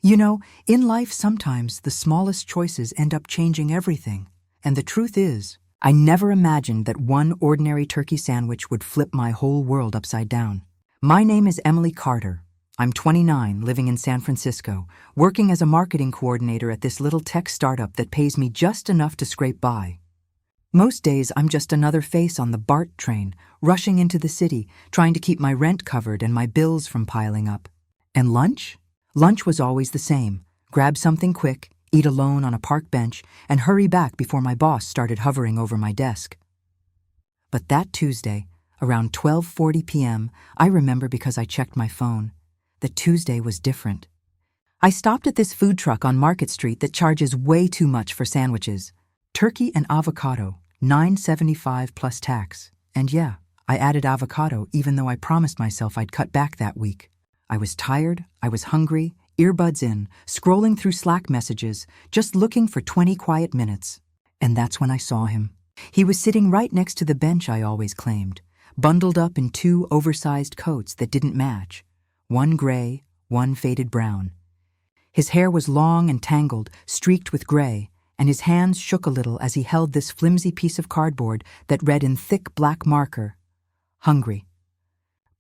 You know, in life sometimes the smallest choices end up changing everything. And the truth is, I never imagined that one ordinary turkey sandwich would flip my whole world upside down. My name is Emily Carter. I'm 29, living in San Francisco, working as a marketing coordinator at this little tech startup that pays me just enough to scrape by. Most days I'm just another face on the BART train, rushing into the city, trying to keep my rent covered and my bills from piling up. And lunch? Lunch was always the same. Grab something quick, eat alone on a park bench, and hurry back before my boss started hovering over my desk. But that Tuesday, around 12:40 p.m., I remember because I checked my phone. The Tuesday was different. I stopped at this food truck on Market Street that charges way too much for sandwiches. Turkey and avocado, $9.75 plus tax. And yeah, I added avocado even though I promised myself I'd cut back that week. I was tired, I was hungry, earbuds in, scrolling through Slack messages, just looking for 20 quiet minutes. And that's when I saw him. He was sitting right next to the bench I always claimed, bundled up in two oversized coats that didn't match. One gray, one faded brown. His hair was long and tangled, streaked with gray, and his hands shook a little as he held this flimsy piece of cardboard that read in thick black marker, "Hungry.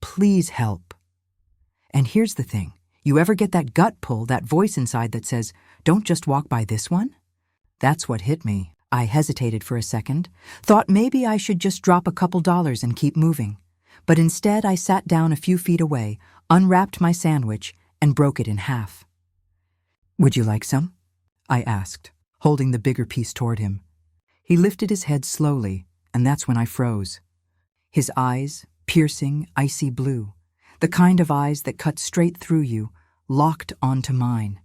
Please help." And here's the thing. You ever get that gut pull, that voice inside that says, "Don't just walk by this one"? That's what hit me. I hesitated for a second, thought maybe I should just drop a couple dollars and keep moving. But instead I sat down a few feet away, unwrapped my sandwich, and broke it in half. "Would you like some?" I asked, holding the bigger piece toward him. He lifted his head slowly, and that's when I froze. His eyes, piercing, icy blue, the kind of eyes that cut straight through you, locked onto mine.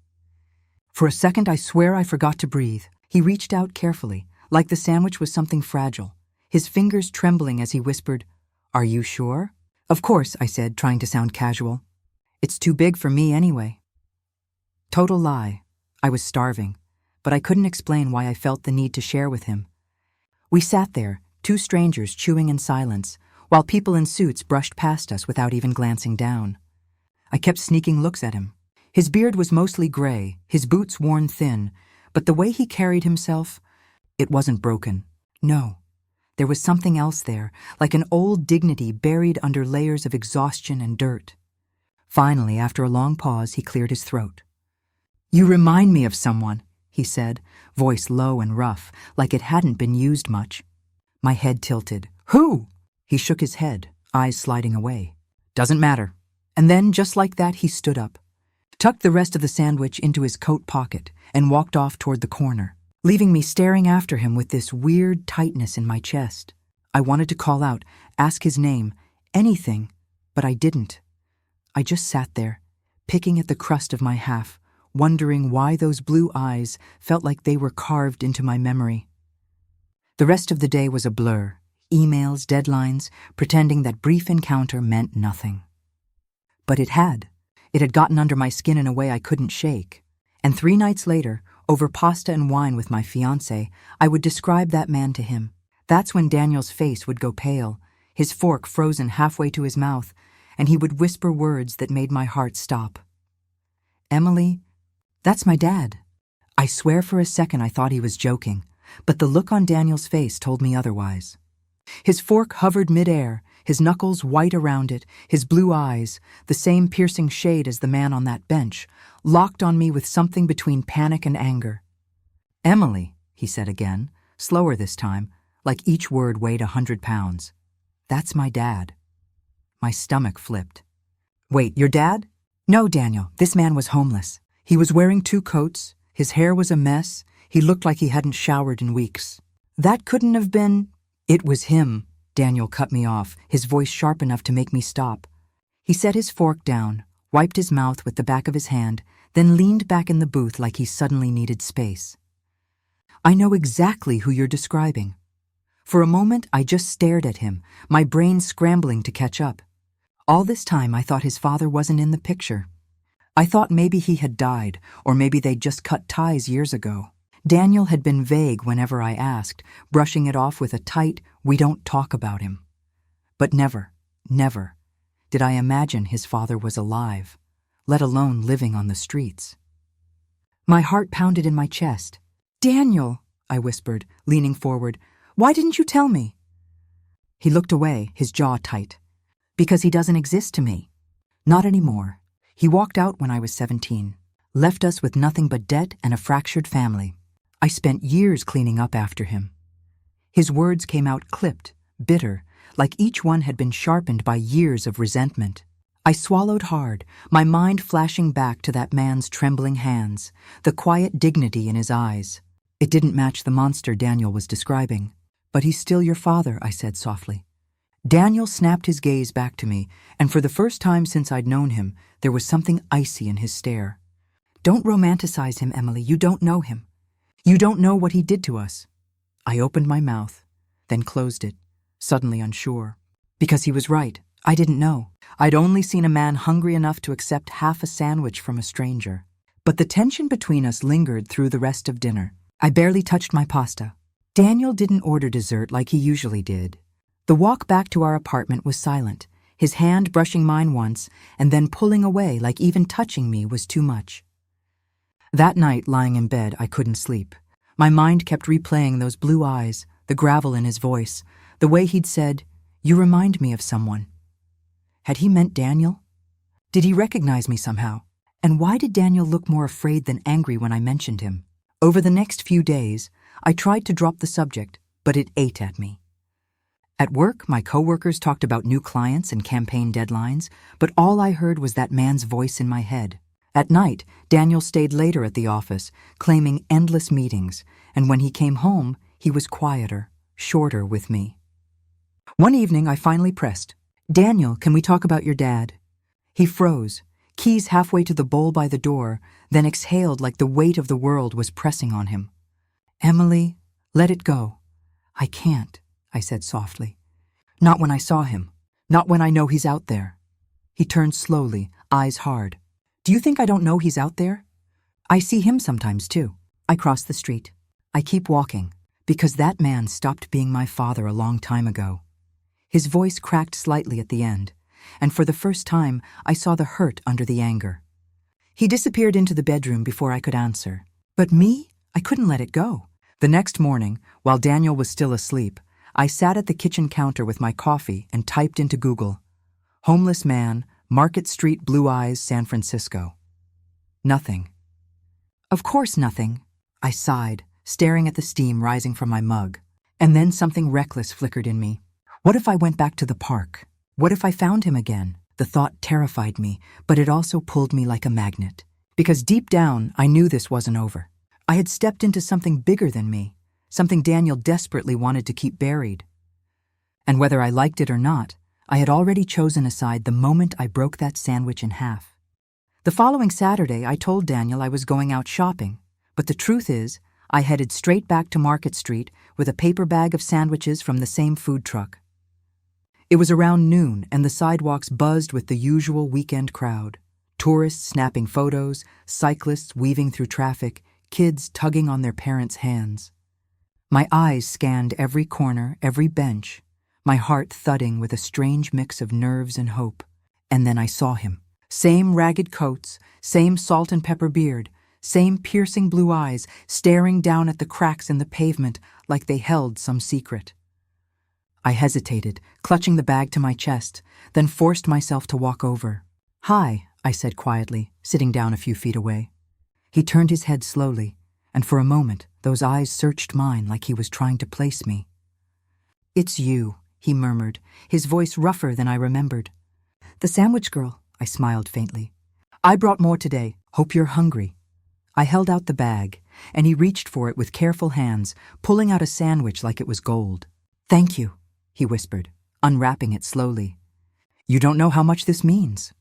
For a second, I swear I forgot to breathe. He reached out carefully, like the sandwich was something fragile, his fingers trembling as he whispered, "Are you sure?" "Of course," I said, trying to sound casual. "It's too big for me anyway." Total lie. I was starving, but I couldn't explain why I felt the need to share with him. We sat there, two strangers chewing in silence, while people in suits brushed past us without even glancing down. I kept sneaking looks at him. His beard was mostly gray, his boots worn thin, but the way he carried himself, it wasn't broken. No, there was something else there, like an old dignity buried under layers of exhaustion and dirt. Finally, after a long pause, he cleared his throat. "You remind me of someone," he said, voice low and rough, like it hadn't been used much. My head tilted. "Who?" He shook his head, eyes sliding away. "Doesn't matter." And then, just like that, he stood up, tucked the rest of the sandwich into his coat pocket, and walked off toward the corner, leaving me staring after him with this weird tightness in my chest. I wanted to call out, ask his name, anything, but I didn't. I just sat there, picking at the crust of my half, wondering why those blue eyes felt like they were carved into my memory. The rest of the day was a blur. Emails, deadlines, pretending that brief encounter meant nothing. But it had. It had gotten under my skin in a way I couldn't shake. And 3 nights later, over pasta and wine with my fiancé, I would describe that man to him. That's when Daniel's face would go pale, his fork frozen halfway to his mouth, and he would whisper words that made my heart stop. "Emily, that's my dad." I swear for a second I thought he was joking, but the look on Daniel's face told me otherwise. His fork hovered midair, his knuckles white around it, his blue eyes, the same piercing shade as the man on that bench, locked on me with something between panic and anger. "Emily," he said again, slower this time, like each word weighed 100 pounds. "That's my dad." My stomach flipped. "Wait, your dad?" "No, Daniel, this man was homeless. He was wearing 2 coats, his hair was a mess, he looked like he hadn't showered in weeks." "That couldn't have been—" "It was him," Daniel cut me off, his voice sharp enough to make me stop. He set his fork down, wiped his mouth with the back of his hand, then leaned back in the booth like he suddenly needed space. "I know exactly who you're describing." For a moment, I just stared at him, my brain scrambling to catch up. All this time, I thought his father wasn't in the picture. I thought maybe he had died, or maybe they'd just cut ties years ago. Daniel had been vague whenever I asked, brushing it off with a tight, "we don't talk about him." But never, never did I imagine his father was alive, let alone living on the streets. My heart pounded in my chest. "Daniel," I whispered, leaning forward, "why didn't you tell me?" He looked away, his jaw tight. "Because he doesn't exist to me. Not anymore. He walked out when I was 17, left us with nothing but debt and a fractured family. I spent years cleaning up after him." His words came out clipped, bitter, like each one had been sharpened by years of resentment. I swallowed hard, my mind flashing back to that man's trembling hands, the quiet dignity in his eyes. It didn't match the monster Daniel was describing. "But he's still your father," I said softly. Daniel snapped his gaze back to me, and for the first time since I'd known him, there was something icy in his stare. "Don't romanticize him, Emily. You don't know him. You don't know what he did to us." I opened my mouth, then closed it, suddenly unsure. Because he was right. I didn't know. I'd only seen a man hungry enough to accept half a sandwich from a stranger. But the tension between us lingered through the rest of dinner. I barely touched my pasta. Daniel didn't order dessert like he usually did. The walk back to our apartment was silent, his hand brushing mine once and then pulling away like even touching me was too much. That night, lying in bed, I couldn't sleep. My mind kept replaying those blue eyes, the gravel in his voice, the way he'd said, "You remind me of someone." Had he meant Daniel? Did he recognize me somehow? And why did Daniel look more afraid than angry when I mentioned him? Over the next few days, I tried to drop the subject, but it ate at me. At work, my coworkers talked about new clients and campaign deadlines, but all I heard was that man's voice in my head. At night, Daniel stayed later at the office, claiming endless meetings, and when he came home, he was quieter, shorter with me. One evening, I finally pressed, "Daniel, can we talk about your dad?" He froze, keys halfway to the bowl by the door, then exhaled like the weight of the world was pressing on him. "Emily, let it go." "I can't," I said softly. "Not when I saw him. Not when I know he's out there." He turned slowly, eyes hard. "Do you think I don't know he's out there? I see him sometimes, too." I cross the street. I keep walking, because that man stopped being my father a long time ago. His voice cracked slightly at the end, and for the first time, I saw the hurt under the anger. He disappeared into the bedroom before I could answer. But me? I couldn't let it go. The next morning, while Daniel was still asleep, I sat at the kitchen counter with my coffee and typed into Google, "Homeless man, Market Street, Blue Eyes, San Francisco." Nothing. Of course nothing. I sighed, staring at the steam rising from my mug. And then something reckless flickered in me. What if I went back to the park? What if I found him again? The thought terrified me, but it also pulled me like a magnet. Because deep down, I knew this wasn't over. I had stepped into something bigger than me, something Daniel desperately wanted to keep buried. And whether I liked it or not, I had already chosen a side the moment I broke that sandwich in half. The following Saturday, I told Daniel I was going out shopping, but the truth is, I headed straight back to Market Street with a paper bag of sandwiches from the same food truck. It was around noon, and the sidewalks buzzed with the usual weekend crowd. Tourists snapping photos, cyclists weaving through traffic, kids tugging on their parents' hands. My eyes scanned every corner, every bench, my heart thudding with a strange mix of nerves and hope. And then I saw him. Same ragged coats, same salt and pepper beard, same piercing blue eyes staring down at the cracks in the pavement like they held some secret. I hesitated, clutching the bag to my chest, then forced myself to walk over. "Hi," I said quietly, sitting down a few feet away. He turned his head slowly, and for a moment those eyes searched mine like he was trying to place me. "It's you," he murmured, his voice rougher than I remembered. "The sandwich girl," I smiled faintly. "I brought more today. Hope you're hungry." I held out the bag, and he reached for it with careful hands, pulling out a sandwich like it was gold. "Thank you," he whispered, unwrapping it slowly. "You don't know how much this means."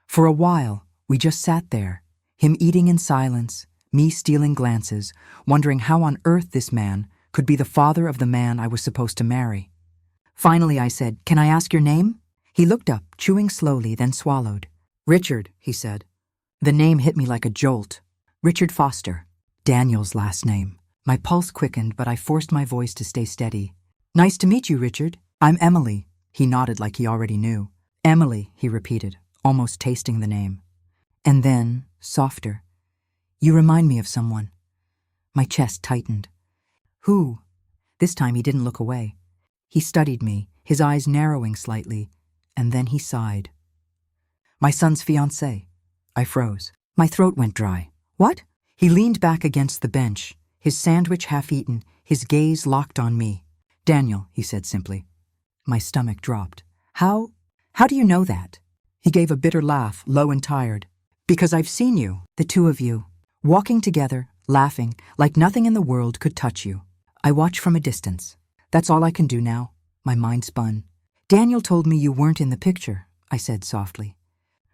For a while, we just sat there, him eating in silence, me stealing glances, wondering how on earth this man could be the father of the man I was supposed to marry. Finally, I said, "Can I ask your name?" He looked up, chewing slowly, then swallowed. "Richard," he said. The name hit me like a jolt. Richard Foster. Daniel's last name. My pulse quickened, but I forced my voice to stay steady. "Nice to meet you, Richard. I'm Emily." He nodded like he already knew. "Emily," he repeated, almost tasting the name. And then, softer, You remind me of someone. My chest tightened. Who? This time he didn't look away. He studied me, his eyes narrowing slightly, and then he sighed. My son's fiancé. I froze. My throat went dry. What? He leaned back against the bench, his sandwich half-eaten, his gaze locked on me. Daniel, he said simply. My stomach dropped. How do you know that? He gave a bitter laugh, low and tired. Because I've seen you, the two of you, walking together, laughing, like nothing in the world could touch you. I watch from a distance. That's all I can do now. My mind spun. Daniel told me you weren't in the picture, I said softly.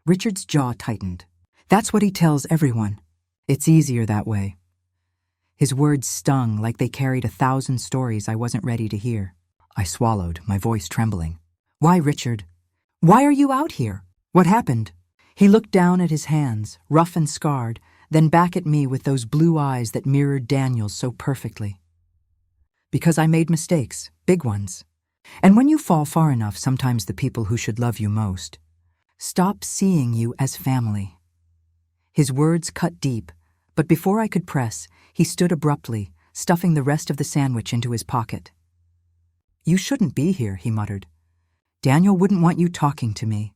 Richard's jaw tightened. That's what he tells everyone. It's easier that way. His words stung like they carried 1,000 stories I wasn't ready to hear. I swallowed, my voice trembling. Why, Richard? Why are you out here? What happened? He looked down at his hands, rough and scarred, then back at me with those blue eyes that mirrored Daniel's so perfectly. Because I made mistakes, big ones. And when you fall far enough, sometimes the people who should love you most stop seeing you as family. His words cut deep, but before I could press, he stood abruptly, stuffing the rest of the sandwich into his pocket. You shouldn't be here, he muttered. Daniel wouldn't want you talking to me.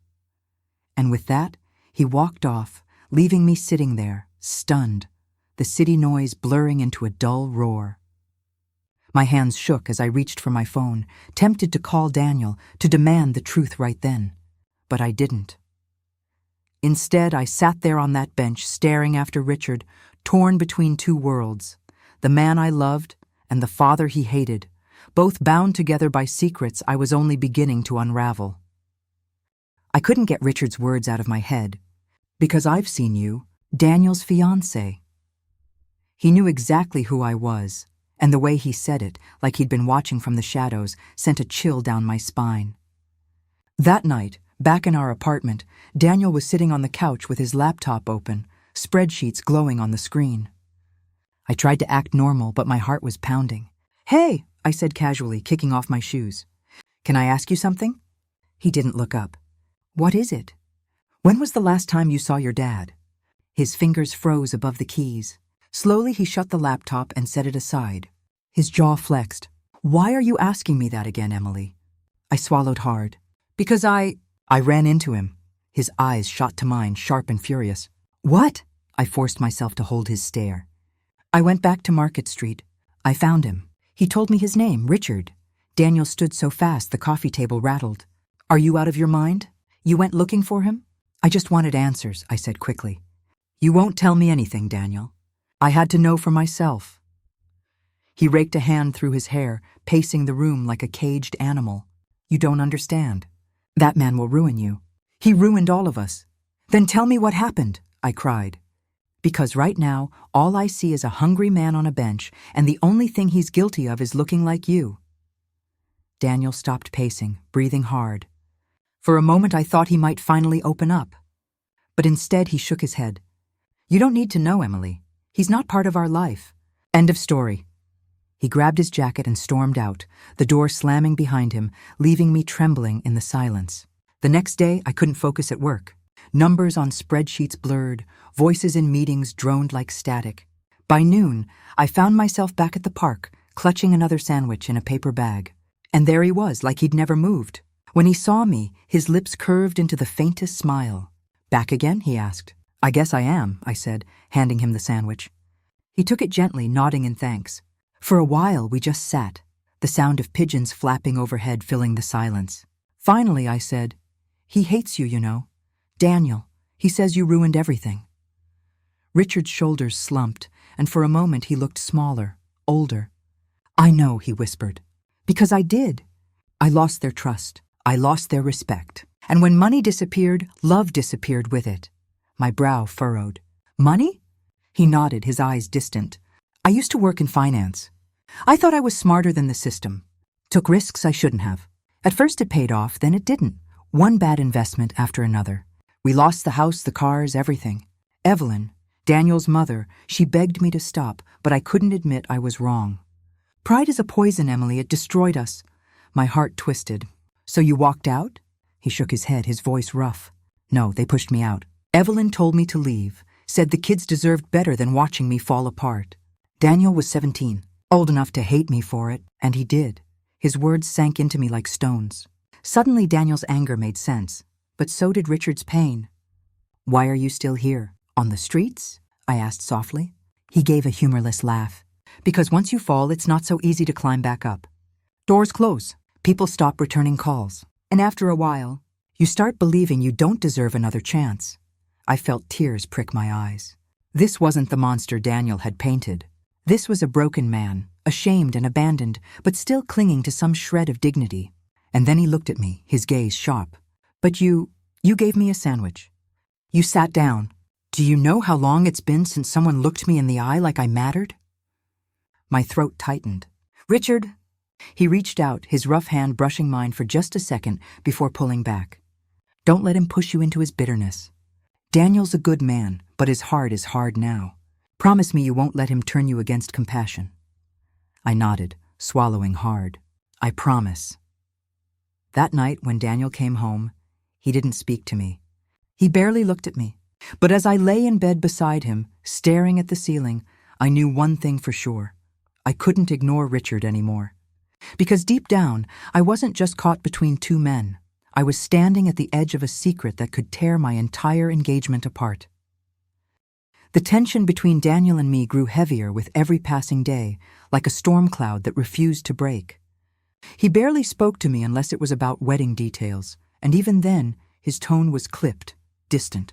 And with that, he walked off, leaving me sitting there, stunned, the city noise blurring into a dull roar. My hands shook as I reached for my phone, tempted to call Daniel, to demand the truth right then. But I didn't. Instead, I sat there on that bench, staring after Richard, torn between two worlds, the man I loved and the father he hated, both bound together by secrets I was only beginning to unravel. I couldn't get Richard's words out of my head. Because I've seen you, Daniel's fiancé. He knew exactly who I was, and the way he said it, like he'd been watching from the shadows, sent a chill down my spine. That night, back in our apartment, Daniel was sitting on the couch with his laptop open, spreadsheets glowing on the screen. I tried to act normal, but my heart was pounding. Hey, I said casually, kicking off my shoes. Can I ask you something? He didn't look up. What is it? When was the last time you saw your dad? His fingers froze above the keys. Slowly he shut the laptop and set it aside. His jaw flexed. Why are you asking me that again, Emily? I swallowed hard. Because I ran into him. His eyes shot to mine, sharp and furious. What? I forced myself to hold his stare. I went back to Market Street. I found him. He told me his name, Richard. Daniel stood so fast the coffee table rattled. Are you out of your mind? You went looking for him? I just wanted answers, I said quickly. You won't tell me anything, Daniel. I had to know for myself. He raked a hand through his hair, pacing the room like a caged animal. You don't understand. That man will ruin you. He ruined all of us. Then tell me what happened, I cried. Because right now, all I see is a hungry man on a bench, and the only thing he's guilty of is looking like you. Daniel stopped pacing, breathing hard. For a moment I thought he might finally open up. But instead he shook his head. You don't need to know, Emily. He's not part of our life. End of story. He grabbed his jacket and stormed out, the door slamming behind him, leaving me trembling in the silence. The next day I couldn't focus at work. Numbers on spreadsheets blurred, voices in meetings droned like static. By noon, I found myself back at the park, clutching another sandwich in a paper bag. And there he was, like he'd never moved. When he saw me, his lips curved into the faintest smile. Back again? He asked. I guess I am, I said, handing him the sandwich. He took it gently, nodding in thanks. For a while, we just sat, the sound of pigeons flapping overhead filling the silence. Finally, I said, He hates you, you know. Daniel, he says you ruined everything. Richard's shoulders slumped, and for a moment he looked smaller, older. I know, he whispered. Because I did. I lost their trust. I lost their respect. And when money disappeared, love disappeared with it. My brow furrowed. Money? He nodded, his eyes distant. I used to work in finance. I thought I was smarter than the system. Took risks I shouldn't have. At first it paid off, then it didn't. One bad investment after another. We lost the house, the cars, everything. Evelyn, Daniel's mother, she begged me to stop, but I couldn't admit I was wrong. Pride is a poison, Emily. It destroyed us. My heart twisted. So you walked out? He shook his head, his voice rough. No, they pushed me out. Evelyn told me to leave. said the kids deserved better than watching me fall apart. Daniel was 17, old enough to hate me for it, and he did. His words sank into me like stones. Suddenly Daniel's anger made sense, but so did Richard's pain. "Why are you still here? On the streets?" I asked softly. He gave a humorless laugh. "Because once you fall, it's not so easy to climb back up. Doors close, people stop returning calls, and after a while, you start believing you don't deserve another chance." I felt tears prick my eyes. This wasn't the monster Daniel had painted. This was a broken man, ashamed and abandoned, but still clinging to some shred of dignity. And then he looked at me, his gaze sharp. "But you gave me a sandwich. You sat down. Do you know how long it's been since someone looked me in the eye like I mattered?" My throat tightened. "Richard." He reached out, his rough hand brushing mine for just a second before pulling back. "Don't let him push you into his bitterness. Daniel's a good man, but his heart is hard now. Promise me you won't let him turn you against compassion." I nodded, swallowing hard. "I promise." That night when Daniel came home, he didn't speak to me. He barely looked at me. But as I lay in bed beside him, staring at the ceiling, I knew one thing for sure. I couldn't ignore Richard anymore. Because deep down, I wasn't just caught between two men. I was standing at the edge of a secret that could tear my entire engagement apart. The tension between Daniel and me grew heavier with every passing day, like a storm cloud that refused to break. He barely spoke to me unless it was about wedding details, and even then, his tone was clipped, distant.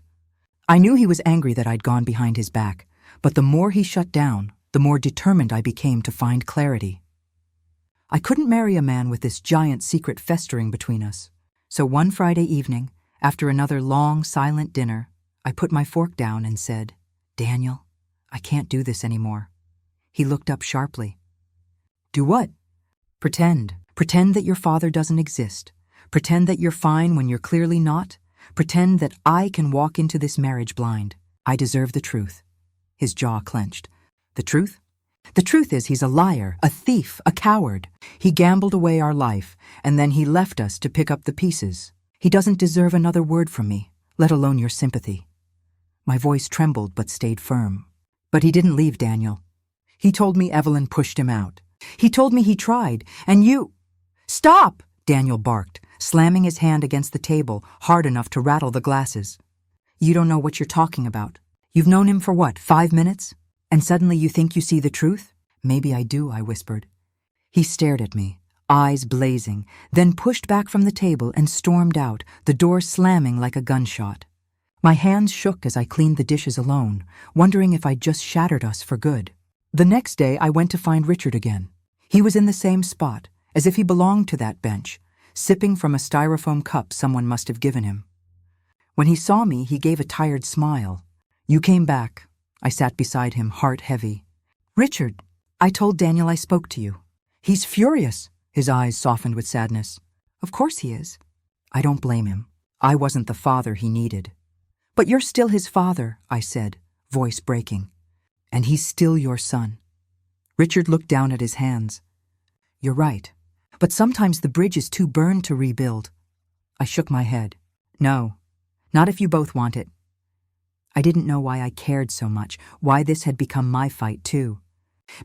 I knew he was angry that I'd gone behind his back, but the more he shut down, the more determined I became to find clarity. I couldn't marry a man with this giant secret festering between us. So one Friday evening, after another long, silent dinner, I put my fork down and said, "Daniel, I can't do this anymore." He looked up sharply. "Do what?" "Pretend. Pretend that your father doesn't exist. Pretend that you're fine when you're clearly not. Pretend that I can walk into this marriage blind. I deserve the truth." His jaw clenched. "The truth? The truth is he's a liar, a thief, a coward. He gambled away our life, and then he left us to pick up the pieces. He doesn't deserve another word from me, let alone your sympathy." My voice trembled but stayed firm. "But he didn't leave, Daniel. He told me Evelyn pushed him out. He told me he tried, and you—" "Stop!" Daniel barked, slamming his hand against the table hard enough to rattle the glasses. "You don't know what you're talking about. You've known him for what, 5 minutes? And suddenly you think you see the truth?" "Maybe I do," I whispered. He stared at me, eyes blazing, then pushed back from the table and stormed out, the door slamming like a gunshot. My hands shook as I cleaned the dishes alone, wondering if I'd just shattered us for good. The next day I went to find Richard again. He was in the same spot, as if he belonged to that bench, sipping from a styrofoam cup someone must have given him. When he saw me, he gave a tired smile. "You came back." I sat beside him, heart heavy. "Richard, I told Daniel I spoke to you. He's furious." His eyes softened with sadness. "Of course he is." I don't blame him. I wasn't the father he needed. "But you're still his father," I said, voice breaking. "And he's still your son." Richard looked down at his hands. "You're right. But sometimes the bridge is too burned to rebuild." I shook my head. "No, not if you both want it." I didn't know why I cared so much, why this had become my fight too.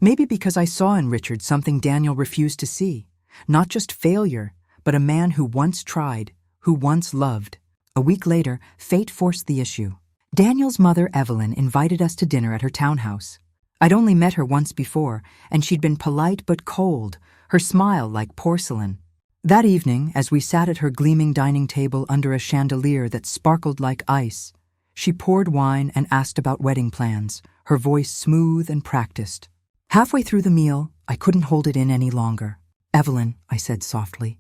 Maybe because I saw in Richard something Daniel refused to see. Not just failure, but a man who once tried, who once loved. A week later, fate forced the issue. Daniel's mother, Evelyn, invited us to dinner at her townhouse. I'd only met her once before, and she'd been polite but cold, her smile like porcelain. That evening, as we sat at her gleaming dining table under a chandelier that sparkled like ice, she poured wine and asked about wedding plans, her voice smooth and practiced. Halfway through the meal, I couldn't hold it in any longer. "Evelyn," I said softly,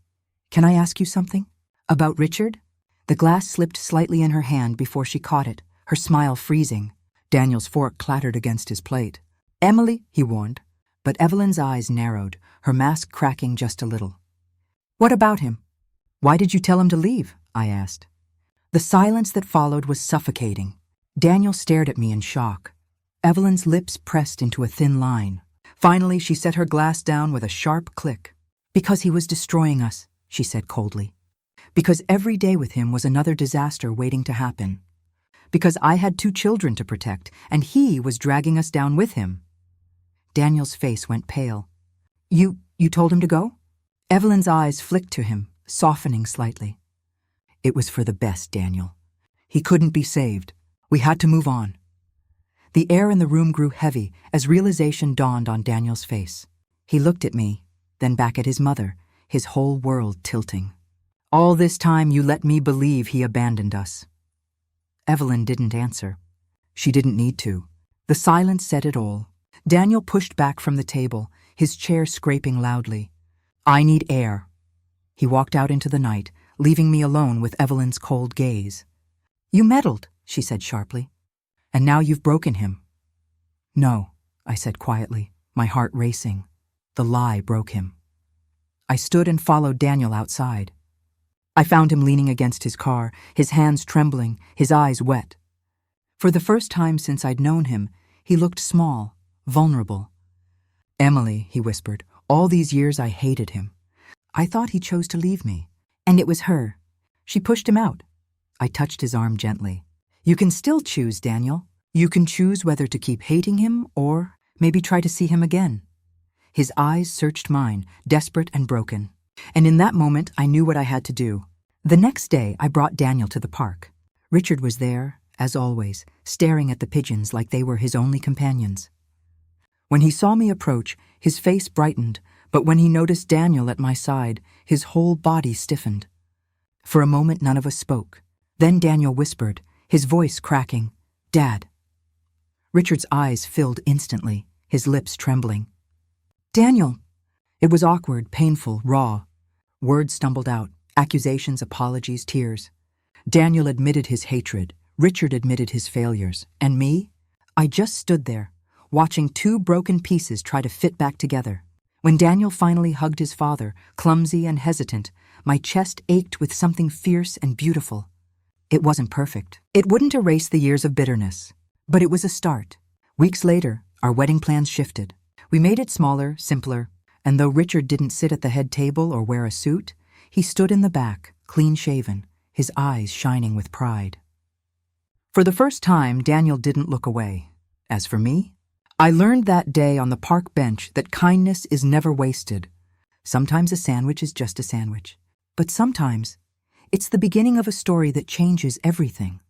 "can I ask you something? About Richard?" The glass slipped slightly in her hand before she caught it, her smile freezing. Daniel's fork clattered against his plate. "Emily," he warned, but Evelyn's eyes narrowed, her mask cracking just a little. "What about him? Why did you tell him to leave?" I asked. The silence that followed was suffocating. Daniel stared at me in shock. Evelyn's lips pressed into a thin line. Finally, she set her glass down with a sharp click. "Because he was destroying us," she said coldly. "Because every day with him was another disaster waiting to happen. because I had 2 children to protect, and he was dragging us down with him. Daniel's face went pale. You told him to go? Evelyn's eyes flicked to him, softening slightly. It was for the best, Daniel. He couldn't be saved. We had to move on. The air in the room grew heavy as realization dawned on Daniel's face. He looked at me, then back at his mother, his whole world tilting. All this time you let me believe he abandoned us. Evelyn didn't answer. She didn't need to. The silence said it all. Daniel pushed back from the table, his chair scraping loudly. I need air. He walked out into the night, leaving me alone with Evelyn's cold gaze. You meddled, she said sharply. And now you've broken him. No, I said quietly, my heart racing. The lie broke him. I stood and followed Daniel outside. I found him leaning against his car, his hands trembling, his eyes wet. For the first time since I'd known him, he looked small, vulnerable. Emily, he whispered, all these years I hated him. I thought he chose to leave me. And it was her. She pushed him out. I touched his arm gently. You can still choose, Daniel. You can choose whether to keep hating him or maybe try to see him again. His eyes searched mine, desperate and broken. And in that moment, I knew what I had to do. The next day, I brought Daniel to the park. Richard was there, as always, staring at the pigeons like they were his only companions. When he saw me approach, his face brightened, but when he noticed Daniel at my side, his whole body stiffened. For a moment, none of us spoke. Then Daniel whispered, his voice cracking, Dad. Richard's eyes filled instantly, his lips trembling. Daniel! It was awkward, painful, raw. Words stumbled out, accusations, apologies, tears. Daniel admitted his hatred, Richard admitted his failures, and me? I just stood there, watching 2 broken pieces try to fit back together. When Daniel finally hugged his father, clumsy and hesitant, my chest ached with something fierce and beautiful. It wasn't perfect. It wouldn't erase the years of bitterness, but it was a start. Weeks later, our wedding plans shifted. We made it smaller, simpler, and though Richard didn't sit at the head table or wear a suit, he stood in the back, clean-shaven, his eyes shining with pride. For the first time, Daniel didn't look away. As for me, I learned that day on the park bench that kindness is never wasted. Sometimes a sandwich is just a sandwich, but sometimes it's the beginning of a story that changes everything.